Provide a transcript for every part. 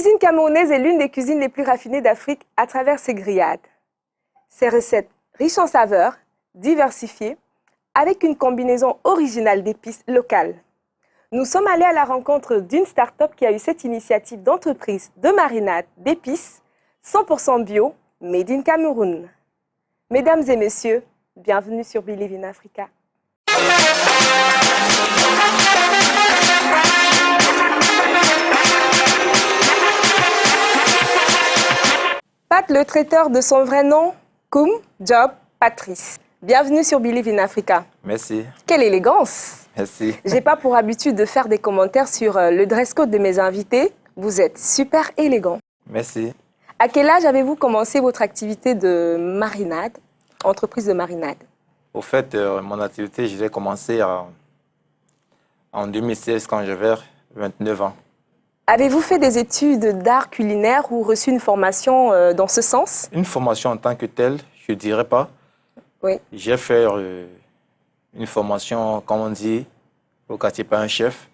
cuisine camerounaise est l'une des cuisines les plus raffinées d'Afrique à travers ses grillades. Ses recettes riches en saveurs, diversifiées, avec une combinaison originale d'épices locales. Nous sommes allés à la rencontre d'une start-up qui a eu cette initiative d'entreprise de marinade d'épices 100% bio, made in Cameroun. Mesdames et messieurs, bienvenue sur Believe in Africa. Pat le traiteur de son vrai nom, Koum Job Patrice. Bienvenue sur Believe in Africa. Merci. Quelle élégance! Merci. Je n'ai pas pour habitude de faire des commentaires sur le dress code de mes invités. Vous êtes super élégant. Merci. À quel âge avez-vous commencé votre activité de marinade, entreprise de marinade? Au fait, mon activité, je l'ai commencé en 2016 quand j'avais 29 ans. Avez-vous fait des études d'art culinaire ou reçu une formation dans ce sens? Une formation en tant que telle, je ne dirais pas. Oui. J'ai fait une formation, comme on dit, au quartier par un chef,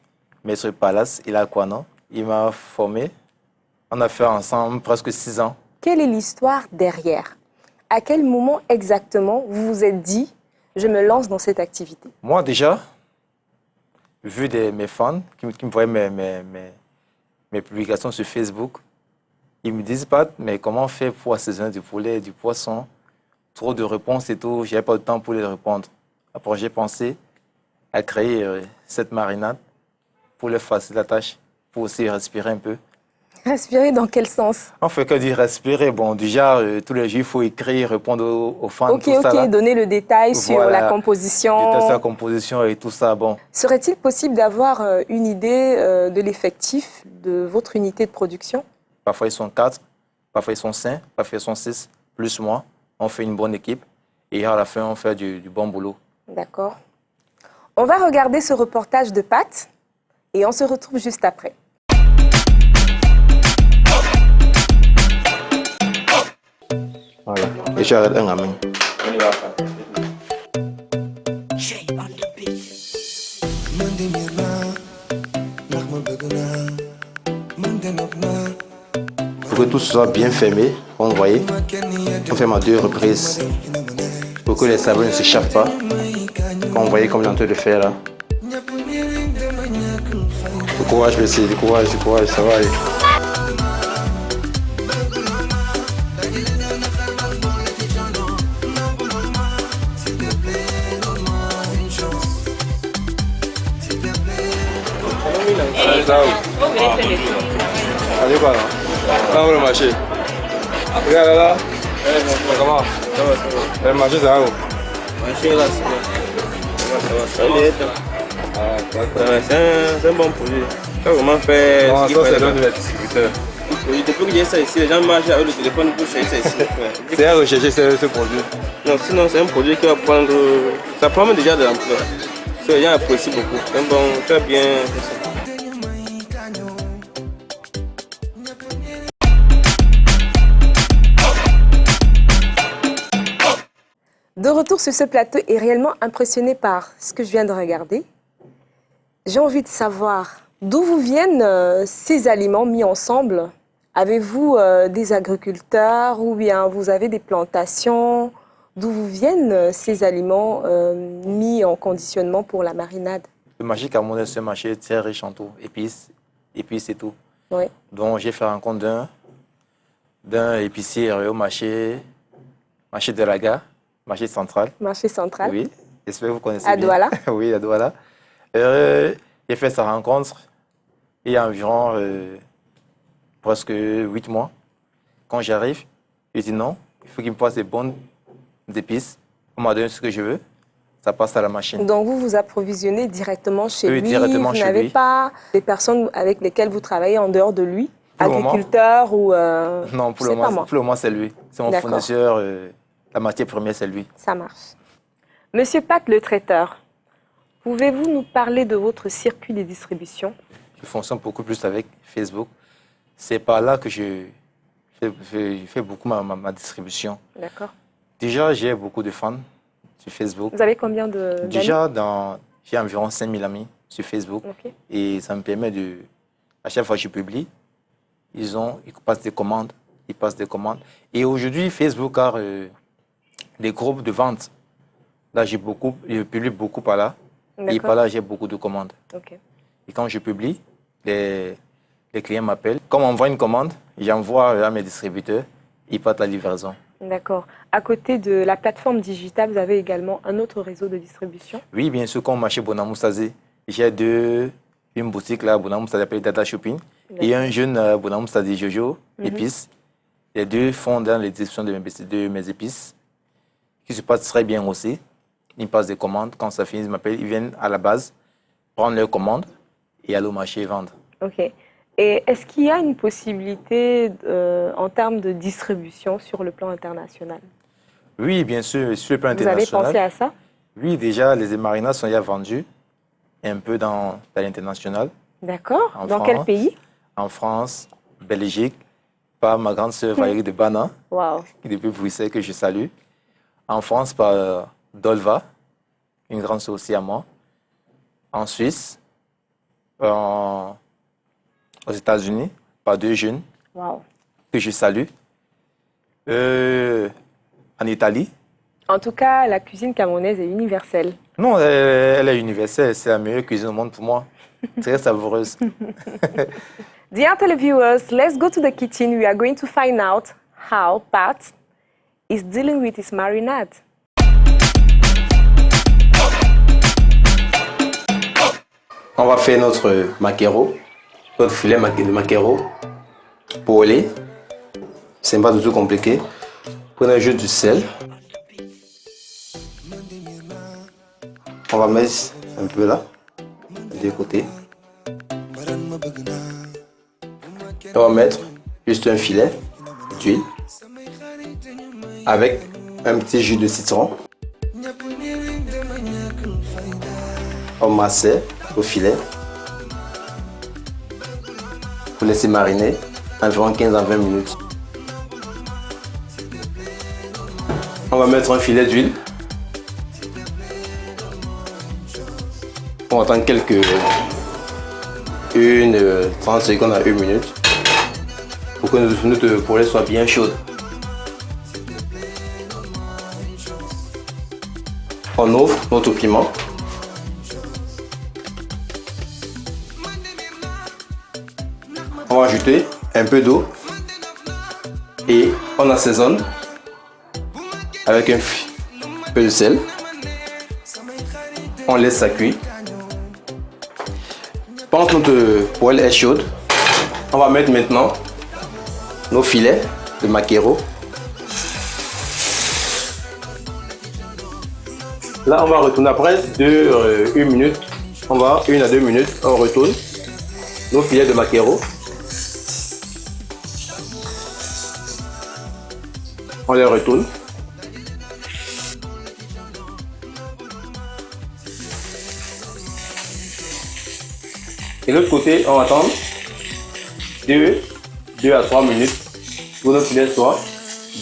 Maître Palace, il a quoi, non? Il m'a formé. On a fait ensemble presque 6 ans. Quelle est l'histoire derrière? À quel moment exactement vous vous êtes dit « je me lance dans cette activité » Moi déjà, vu mes fans qui me voyaient mes publications sur Facebook, ils me disent pas, mais comment on fait pour assaisonner du poulet, du poisson? Trop de réponses et tout, je n'avais pas le temps pour les répondre. Après, j'ai pensé à créer cette marinade pour leur faciliter la tâche, pour aussi respirer un peu. Respirer dans quel sens? On fait que dire respirer. Bon, déjà, tous les jours, il faut écrire, répondre aux fans, Ok, tout ça. Ok, donner le détail sur Voilà. la composition. Détail sur la composition et tout ça, bon. Serait-il possible d'avoir une idée de l'effectif de votre unité de production? Parfois, ils sont 4, parfois, ils sont 5, parfois, ils sont 6, plus moi. On fait une bonne équipe et à la fin, on fait du bon boulot. D'accord. On va regarder ce reportage de Pat et on se retrouve juste après. Voilà. Et j'arrête un gamin. Pour que tout soit bien fermé, comme vous voyez, on fait à 2 reprises pour que les saveurs ne s'échappent pas. Comme vous voyez, comme j'ai en train de faire là. Du courage, merci, du courage, ça va aller. Allez, quoi là? Là, où le marché? Regarde là. Comment? Ça va. Le marché, ça va où? Le marché là, ça va. C'est un bon produit. Tu as vraiment fait. Non, ça, c'est l'un de mes distributeurs. Depuis que j'ai ça ici, les gens marchent avec le téléphone pour chercher ça ici. C'est à rechercher ce produit. Non, sinon, c'est un produit qui va prendre. Ça prend déjà de l'emploi. Les gens apprécient beaucoup. C'est un bon, très bien. De retour sur ce plateau et réellement impressionné par ce que je viens de regarder, j'ai envie de savoir d'où vous viennent ces aliments mis ensemble. Avez-vous des agriculteurs ou bien vous avez des plantations? D'où vous viennent ces aliments mis en conditionnement pour la marinade? Le marché camerounais, c'est un marché très riche en tout, épices et tout. Oui. Donc j'ai fait rencontre d'un épicier au marché de la gare, marché central. Marché central. Oui, j'espère que vous connaissez à bien. Douala. Oui, à Douala. J'ai fait sa rencontre il y a environ presque 8 mois. Quand j'arrive, il dit non, il faut qu'il me fasse des bonnes épices. On m'a donné ce que je veux. Ça passe à la machine. Donc vous vous approvisionnez directement chez lui. Directement vous chez n'avez lui. pas des personnes avec lesquelles vous travaillez en dehors de lui, Pour le agriculteurs ou non, pour le moment c'est lui. C'est mon fournisseur. La matière première, c'est lui. Ça marche. Monsieur Pat le traiteur, pouvez-vous nous parler de votre circuit de distribution? Je fonctionne beaucoup plus avec Facebook. C'est par là que je fais beaucoup ma distribution. D'accord. Déjà, j'ai beaucoup de fans sur Facebook. Vous avez combien d'amis? Déjà, j'ai environ 5000 amis sur Facebook. Okay. Et ça me permet de... À chaque fois que je publie, ils passent des commandes. Ils passent des commandes. Et aujourd'hui, Facebook a des groupes de vente. Là, je publie beaucoup par là. Et par là, j'ai beaucoup de commandes. Ok. Et quand je publie, les clients m'appellent. Comme on envoie une commande, j'envoie à mes distributeurs. Ils partent la livraison. D'accord. À côté de la plateforme digitale, vous avez également un autre réseau de distribution? Oui, bien sûr, comme marché Bonamoussazé. J'ai une boutique là, Bonamoussazé, appelée Data Shopping. Et un jeune Bonamoussazé Jojo, épices. Les deux font dans les distributions de mes épices, qui se passent très bien aussi. Ils passent des commandes. Quand ça finit, ils m'appellent. Ils viennent à la base prendre leurs commandes et aller au marché vendre. Ok. Et est-ce qu'il y a une possibilité en termes de distribution sur le plan international? Oui, bien sûr, sur le plan Vous avez international. pensé à ça? Oui, déjà, les marinades sont déjà vendus un peu dans l'international. D'accord. Dans France. quel pays? En France, Belgique, par ma grande sœur Valérie de Bana, Wow. qui est depuis Bruxelles, que je salue. En France, par Dolva, une grande sœur aussi à moi. En Suisse, aux États-Unis, par deux jeunes Wow. que je salue. En Italie. En tout cas, la cuisine camerounaise est universelle. Non, elle est universelle. C'est la meilleure cuisine au monde pour moi. Très savoureuse. Dear televiewers, let's go to the kitchen. We are going to find out how Pat is dealing with his marinade. On va faire notre maquereau, notre filet de maquereau poêlé. C'est pas du tout compliqué. Prenez juste du sel. On va mettre un peu là, des côtés. On va mettre juste un filet d'huile avec un petit jus de citron. On masse au filet. Pour laisser mariner environ 15 à 20 minutes. On va mettre un filet d'huile. On attend 30 secondes à 1 minute pour que notre poulet soit bien chaude. On ouvre notre piment. On va ajouter un peu d'eau et on assaisonne avec un peu de sel. On laisse ça cuire. Pendant que notre poêle est chaude, on va mettre maintenant nos filets de maquereau. Là, on va retourner après 1 minute. 1 à 2 minutes, on retourne nos filets de maquereau. On les retourne. Et de l'autre côté, on attend 2 à 3 minutes pour que notre filet soit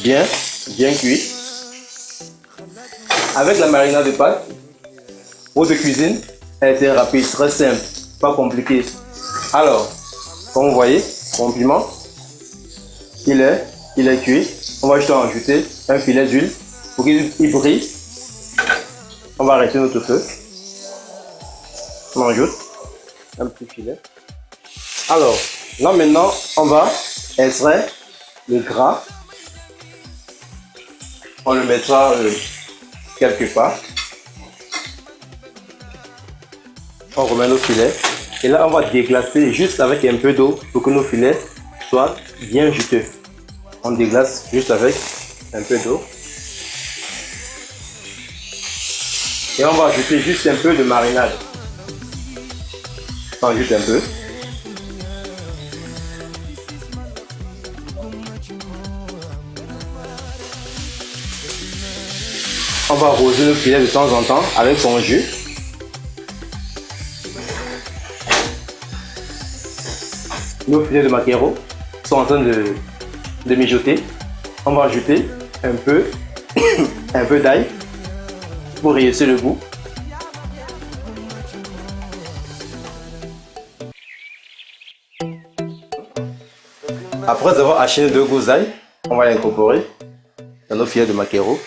bien cuit. Avec la marinade de pâtes, votre cuisine a été rapide, très simple, pas compliqué. Alors, comme vous voyez, mon piment, il est cuit. On va juste en ajouter un filet d'huile pour qu'il brille. On va arrêter notre feu. On ajoute un petit filet. Alors, là maintenant, on va extraire le gras. On le mettra quelque part. On remet nos filets. Et là, on va déglacer juste avec un peu d'eau pour que nos filets soient bien juteux. On déglace juste avec un peu d'eau. Et on va ajouter juste un peu de marinade. On ajoute un peu. On va arroser nos filets de temps en temps avec son jus. Nos filets de maquereau sont en train de mijoter. On va ajouter un peu d'ail pour rehausser le goût. Après avoir haché nos 2 gousses d'ail, on va l'incorporer dans nos filets de maquereau.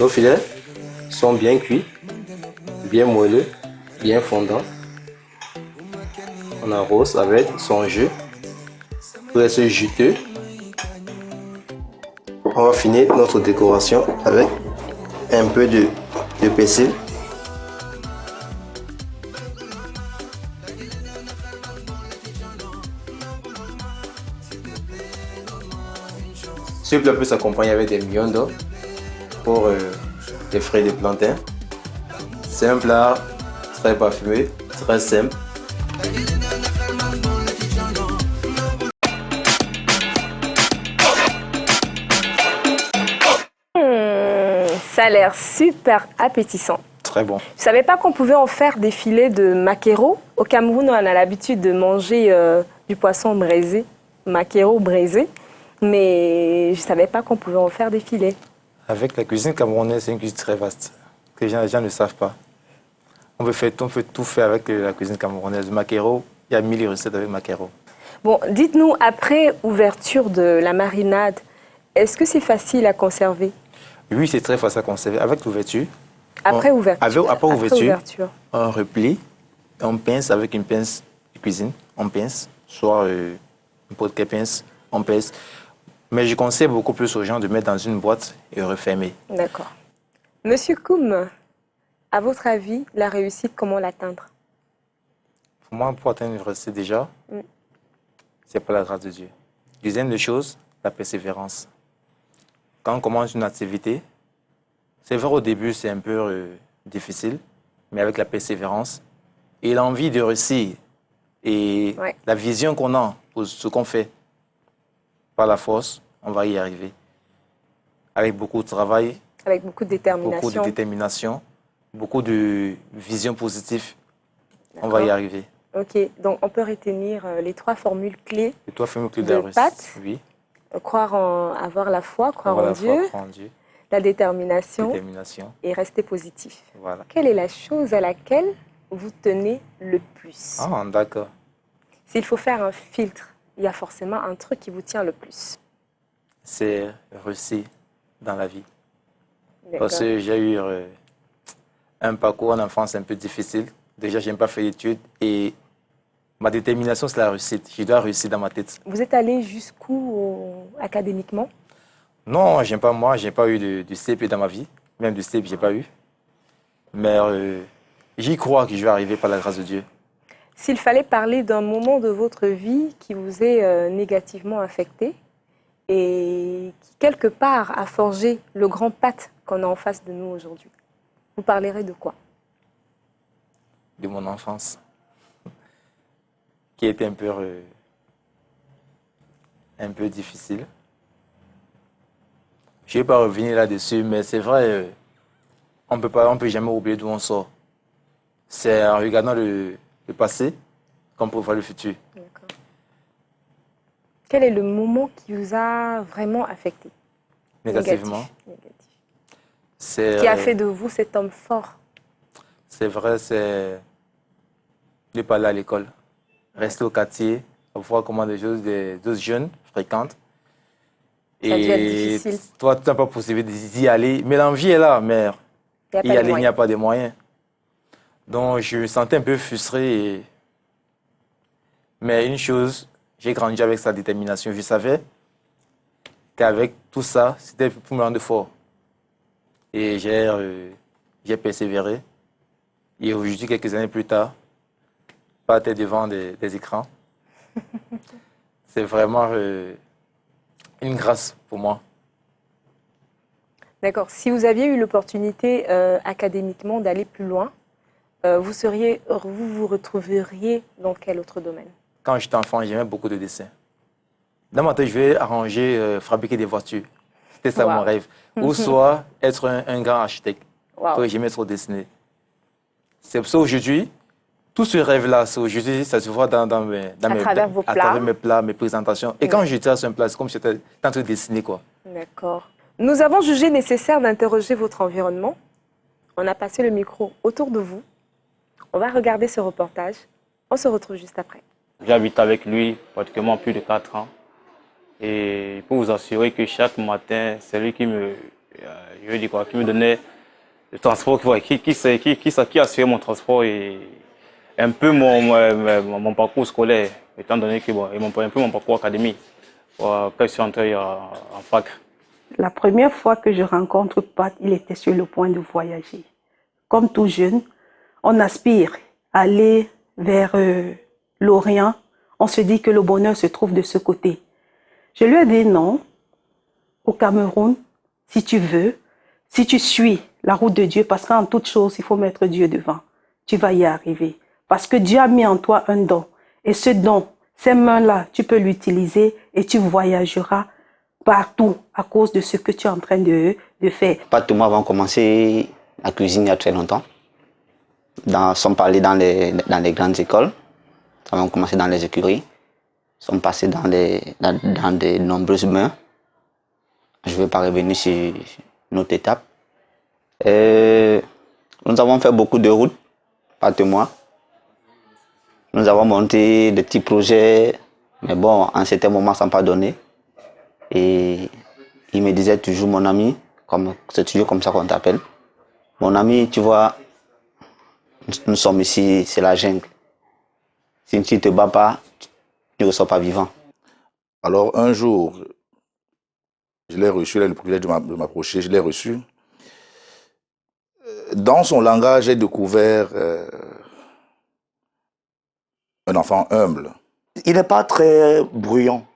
Nos filets sont bien cuits, bien moelleux, bien fondants. On arrose avec son jus pour être juteux. On va finir notre décoration avec un peu de persil. Ce plat peut s'accompagner avec des miondo pour des frais de plantain. C'est un plat très parfumé, très simple. Ça a l'air super appétissant. Très bon. Je ne savais pas qu'on pouvait en faire des filets de maquereau. Au Cameroun, on a l'habitude de manger du poisson braisé, maquereau braisé, mais je ne savais pas qu'on pouvait en faire des filets. Avec la cuisine camerounaise, c'est une cuisine très vaste, que les gens ne savent pas. On peut tout faire avec la cuisine camerounaise. Le maquereau, il y a 1000 recettes avec maquereau. Bon, dites-nous, après ouverture de la marinade, est-ce que c'est facile à conserver? Oui, c'est très facile à conserver. Avec l'ouverture, Après ouverture. Après ouverture, on replie, on pince avec une pince de cuisine, on pince, soit n'importe quelle pince, on pince. Mais je conseille beaucoup plus aux gens de mettre dans une boîte et refermer. D'accord. Monsieur Koum, à votre avis, la réussite, comment l'atteindre? Pour moi, pour atteindre une réussite déjà, c'est pas la grâce de Dieu. Deuxième des choses, la persévérance. Quand on commence une activité, c'est vrai au début, c'est un peu difficile, mais avec la persévérance et l'envie de réussir et la vision qu'on a pour ce qu'on fait, par la force, on va y arriver. Avec beaucoup de travail, avec beaucoup de détermination, beaucoup de vision positive, on va y arriver. Ok, donc on peut retenir les 3 formules clés, de pâte, oui. Avoir la foi, croire en Dieu, la détermination et rester positif. Voilà. Quelle est la chose à laquelle vous tenez le plus? Ah, d'accord. S'il faut faire un filtre, il y a forcément un truc qui vous tient le plus. C'est réussir dans la vie. Parce que j'ai eu un parcours en enfance un peu difficile. Déjà, je n'ai pas fait d'études et ma détermination, c'est la réussite. Je dois réussir dans ma tête. Vous êtes allé jusqu'où académiquement? Non, je n'ai pas eu de CP dans ma vie. Même du CP, je n'ai pas eu. Mais j'y crois que je vais arriver par la grâce de Dieu. S'il fallait parler d'un moment de votre vie qui vous est négativement affecté et qui, quelque part, a forgé le grand pâte qu'on a en face de nous aujourd'hui, vous parlerez de quoi? De mon enfance, qui était un peu difficile. Je ne vais pas revenir là-dessus, mais c'est vrai, on peut jamais oublier d'où on sort. C'est en regardant le passé qu'on peut voir le futur. D'accord. Quel est le moment qui vous a vraiment affecté? Négativement. Négatif. Qui a fait de vous cet homme fort? C'est vrai, c'est de pas aller à l'école, rester au quartier, voir comment d'autres jeunes fréquentent. Ça a dû être difficile. Toi, tu n'as pas possibilité d'y aller, mais l'envie est là, mais y aller, il n'y a pas de moyens. Donc, je me sentais un peu frustré. Mais une chose, j'ai grandi avec sa détermination. Je savais qu'avec tout ça, c'était pour me rendre fort. Et j'ai persévéré. Et aujourd'hui, quelques années plus tard, pas tête devant des écrans. C'est vraiment une grâce pour moi. D'accord. Si vous aviez eu l'opportunité académiquement d'aller plus loin, vous vous retrouveriez dans quel autre domaine? Quand j'étais enfant, j'aimais beaucoup de dessins. Dans ma tête, je vais arranger, fabriquer des voitures. C'était ça mon rêve. Ou soit être un grand architecte. J'aimais trop dessiner. C'est pour ça aujourd'hui, tout ce rêve-là, aujourd'hui, ça se voit dans à travers mes plats, mes présentations. Et quand je trace un plat, c'est comme si j'étais en train de dessiner, quoi. D'accord. Nous avons jugé nécessaire d'interroger votre environnement. On a passé le micro autour de vous. On va regarder ce reportage. On se retrouve juste après. J'habite avec lui pratiquement plus de 4 ans. Et pour vous assurer que chaque matin, c'est lui qui me, je veux dire quoi, qui me donnait le transport, qui assurait mon transport et un peu mon parcours scolaire, étant donné que bon, et un peu mon parcours académique, quand je suis entré en fac. La première fois que je rencontre Pat, il était sur le point de voyager. Comme tout jeune, on aspire à aller vers l'Orient. On se dit que le bonheur se trouve de ce côté. Je lui ai dit non, au Cameroun, si tu veux, si tu suis la route de Dieu, parce qu'en toute chose, il faut mettre Dieu devant, tu vas y arriver. Parce que Dieu a mis en toi un don. Et ce don, ces mains-là, tu peux l'utiliser et tu voyageras partout à cause de ce que tu es en train de faire. Pat et moi avons commencé la cuisine il y a très longtemps. Nous sommes allés dans les grandes écoles. Nous avons commencé dans les écuries. Nous sommes passés dans de nombreuses mains. Je ne vais pas revenir sur notre étape. Nous avons fait beaucoup de routes, Pat et moi. Nous avons monté des petits projets, mais bon, en certains moments, ça n'a pas donné. Et il me disait toujours, mon ami, c'est toujours comme ça qu'on t'appelle. Mon ami, tu vois, nous sommes ici, c'est la jungle. Si tu ne te bats pas, tu ne ressors pas vivant. Alors un jour, je l'ai reçu, il a eu le privilège de m'approcher, je l'ai reçu. Dans son langage, j'ai découvert un enfant humble. Il n'est pas très bruyant.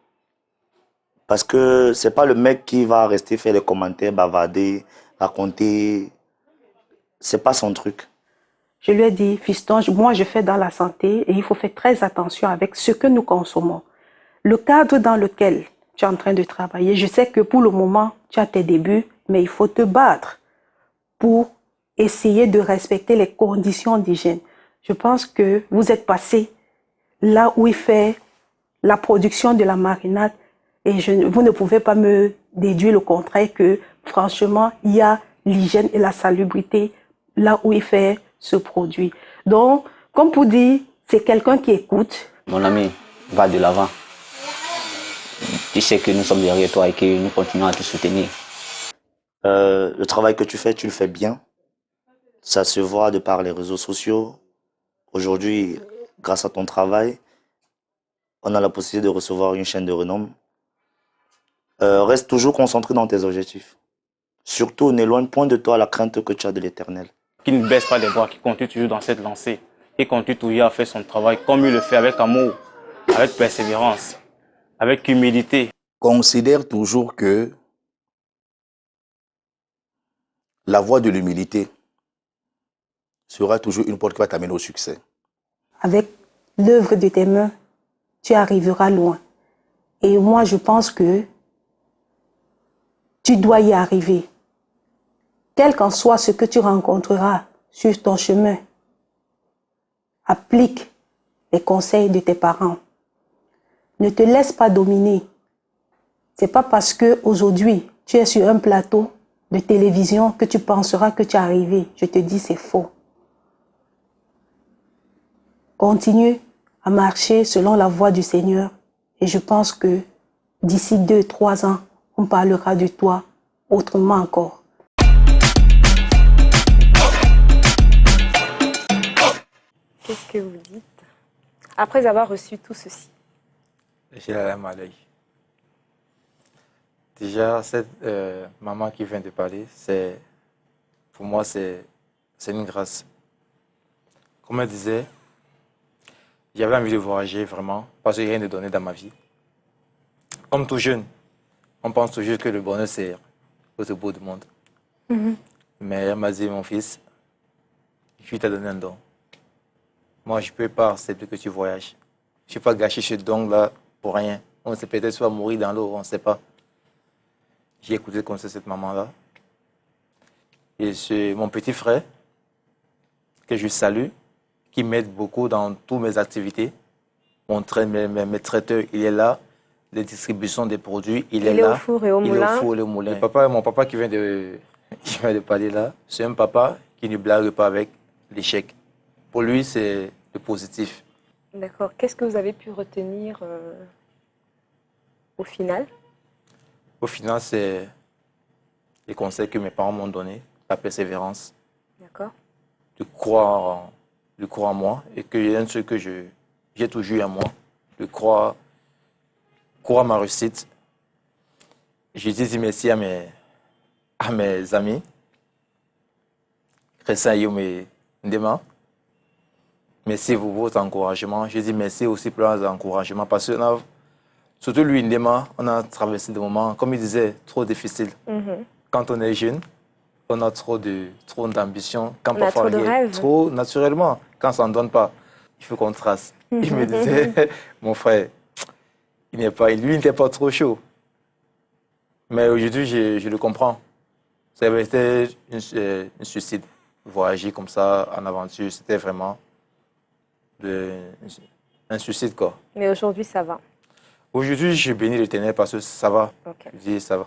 Parce que c'est pas le mec qui va rester faire les commentaires, bavarder, raconter. C'est pas son truc. Je lui ai dit, fiston, moi je fais dans la santé et il faut faire très attention avec ce que nous consommons. Le cadre dans lequel tu es en train de travailler, je sais que pour le moment, tu as tes débuts, mais il faut te battre pour essayer de respecter les conditions d'hygiène. Je pense que vous êtes passé là où il fait la production de la marinade et vous ne pouvez pas me déduire le contraire que franchement, il y a l'hygiène et la salubrité là où il fait ce produit. Donc, comme pour dire, c'est quelqu'un qui écoute. Mon ami, va de l'avant. Tu sais que nous sommes derrière toi et que nous continuons à te soutenir. Le travail que tu le fais bien. Ça se voit de par les réseaux sociaux. Aujourd'hui, grâce à ton travail, on a la possibilité de recevoir une chaîne de renom. Reste toujours concentré dans tes objectifs. Surtout, n'éloigne point de toi la crainte que tu as de l'Éternel. Qui ne baisse pas les bras, qui continue toujours dans cette lancée, qui continue toujours à faire son travail comme il le fait, avec amour, avec persévérance, avec humilité. Considère toujours que la voie de l'humilité sera toujours une porte qui va t'amener au succès. Avec l'œuvre de tes mains, tu arriveras loin. Et moi, je pense que tu dois y arriver. Quel qu'en soit ce que tu rencontreras sur ton chemin, applique les conseils de tes parents. Ne te laisse pas dominer. C'est pas parce que aujourd'hui tu es sur un plateau de télévision que tu penseras que tu es arrivé. Je te dis, c'est faux. Continue à marcher selon la voie du Seigneur et je pense que d'ici 2-3 ans, on parlera de toi autrement encore. Qu'est-ce que vous dites après avoir reçu tout ceci? J'ai la larme à l'œil. Déjà, cette maman qui vient de parler, pour moi, c'est une grâce. Comme elle disait, j'avais envie de voyager vraiment, parce que j'ai rien de donné dans ma vie. Comme tout jeune, on pense toujours que le bonheur, c'est au bout du monde. Mais elle m'a dit, mon fils, je vais te donner un don. Moi, je ne peux pas accepter que tu voyages. Je ne vais pas gâcher ce don-là pour rien. On sait peut-être soit mourir dans l'eau, on ne sait pas. J'ai écouté comme ça cette maman-là. Et c'est mon petit frère, que je salue, qui m'aide beaucoup dans toutes mes activités. Mes traiteurs, il est là. Les distributions des produits, il est là. Il est au four et au moulin. Il est au four et au moulin. Mon papa qui vient de parler là, c'est un papa qui ne blague pas avec l'échec. Pour lui, c'est le positif. D'accord. Qu'est-ce que vous avez pu retenir au final? Au final, c'est les conseils que mes parents m'ont donnés, la persévérance, D'accord. de croire en moi et qu'il y a un truc que j'ai toujours eu en moi, de croire à ma réussite. J'ai dit merci à mes amis, Christian et Ndema. Merci pour votre encouragement. Je dis merci aussi pour leurs encouragements parce que surtout lui, Ndema, on a traversé des moments, comme il disait, trop difficiles. Quand on est jeune, on a trop d'ambition. Quand On a trop de rêves. Trop naturellement. Quand ça ne donne pas, il faut qu'on trace. Il me disait, mon frère, lui, il n'était pas trop chaud. Mais aujourd'hui, je le comprends. Ça avait été un suicide. Voyager comme ça, en aventure, c'était vraiment un suicide, quoi. Mais aujourd'hui, ça va. Aujourd'hui, je bénis l'Éternel parce que ça va. Ok. Je dis, ça va.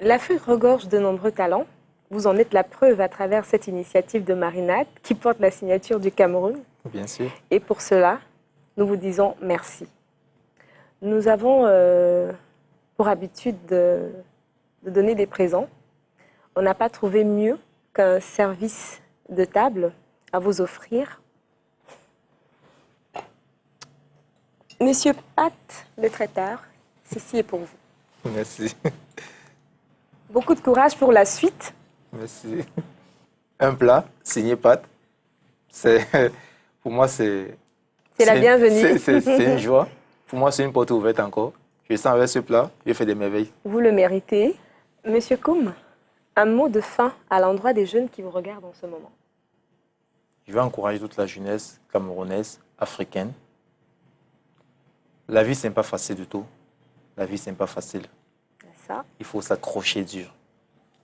L'Afrique regorge de nombreux talents. Vous en êtes la preuve à travers cette initiative de Marinade qui porte la signature du Cameroun. Bien sûr. Et pour cela, nous vous disons merci. Nous avons pour habitude de donner des présents. On n'a pas trouvé mieux qu'un service de table à vous offrir. Monsieur Pat, le traiteur, ceci est pour vous. Merci. Beaucoup de courage pour la suite. Merci. Un plat signé Pat. Pour moi, c'est la bienvenue. C'est une joie. Pour moi, c'est une porte ouverte encore. Je sens avec ce plat, je fais des merveilles. Vous le méritez. Monsieur Koum, un mot de fin à l'endroit des jeunes qui vous regardent en ce moment. Je veux encourager toute la jeunesse camerounaise, africaine. La vie, ce n'est pas facile du tout. La vie, ce n'est pas facile. Ça. Il faut s'accrocher dur.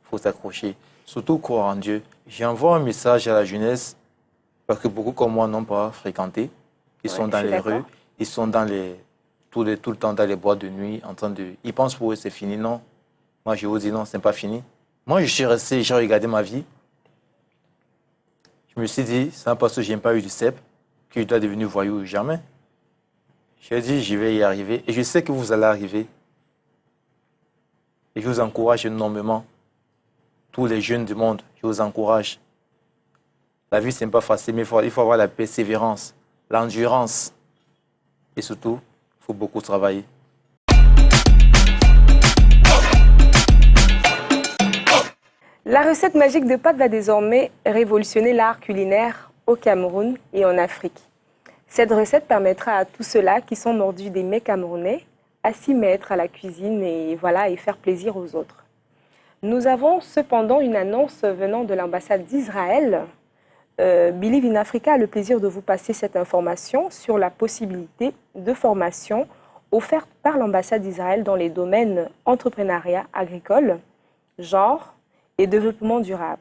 Il faut s'accrocher. Surtout croire en Dieu. J'envoie un message à la jeunesse parce que beaucoup comme moi n'ont pas fréquenté. Ils sont dans les rues, ils sont tout le temps dans les boîtes de nuit en train de... Ils pensent pour eux c'est fini. Non. Moi, je vous dis non, ce n'est pas fini. Moi, je suis resté, j'ai regardé ma vie. Je me suis dit, c'est parce que je n'ai pas eu de CEP que je dois devenir voyou. Jamais. J'ai dit, je vais y arriver. Et je sais que vous allez arriver. Et je vous encourage énormément. Tous les jeunes du monde, je vous encourage. La vie, ce n'est pas facile, mais il faut avoir la persévérance, l'endurance. Et surtout, il faut beaucoup travailler. La recette magique de Pat va désormais révolutionner l'art culinaire au Cameroun et en Afrique. Cette recette permettra à tous ceux-là qui sont mordus des mets camerounais à s'y mettre à la cuisine et faire plaisir aux autres. Nous avons cependant une annonce venant de l'ambassade d'Israël. Believe in Africa a le plaisir de vous passer cette information sur la possibilité de formation offerte par l'ambassade d'Israël dans les domaines entrepreneuriat agricole, genre et développement durable.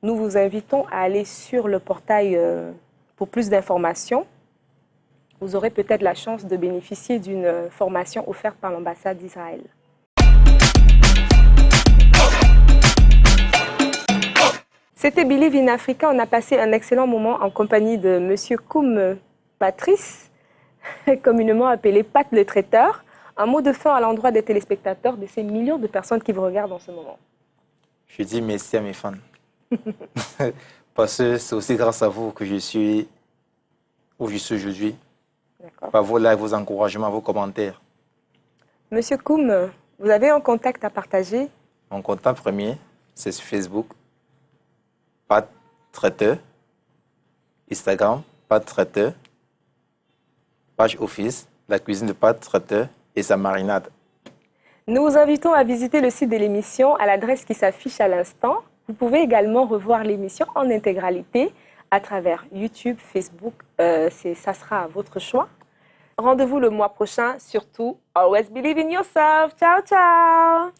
Nous vous invitons à aller sur le portail pour plus d'informations. Vous aurez peut-être la chance de bénéficier d'une formation offerte par l'ambassade d'Israël. C'était Believe in Africa. On a passé un excellent moment en compagnie de Monsieur Koum Patrice, communément appelé Pat le traiteur. Un mot de fin à l'endroit des téléspectateurs, de ces millions de personnes qui vous regardent en ce moment. Je dis merci à mes fans. Parce que c'est aussi grâce à vous que je suis où je suis aujourd'hui. Par vos likes, vos encouragements, vos commentaires. Monsieur Koum, vous avez un contact à partager? Mon contact premier, c'est sur Facebook. Pat Traiteur. Instagram, Pat Traiteur. Page Office, la cuisine de Pat Traiteur et sa marinade. Nous vous invitons à visiter le site de l'émission à l'adresse qui s'affiche à l'instant. Vous pouvez également revoir l'émission en intégralité à travers YouTube, Facebook. Ça sera à votre choix. Rendez-vous le mois prochain. Surtout, always believe in yourself. Ciao, ciao!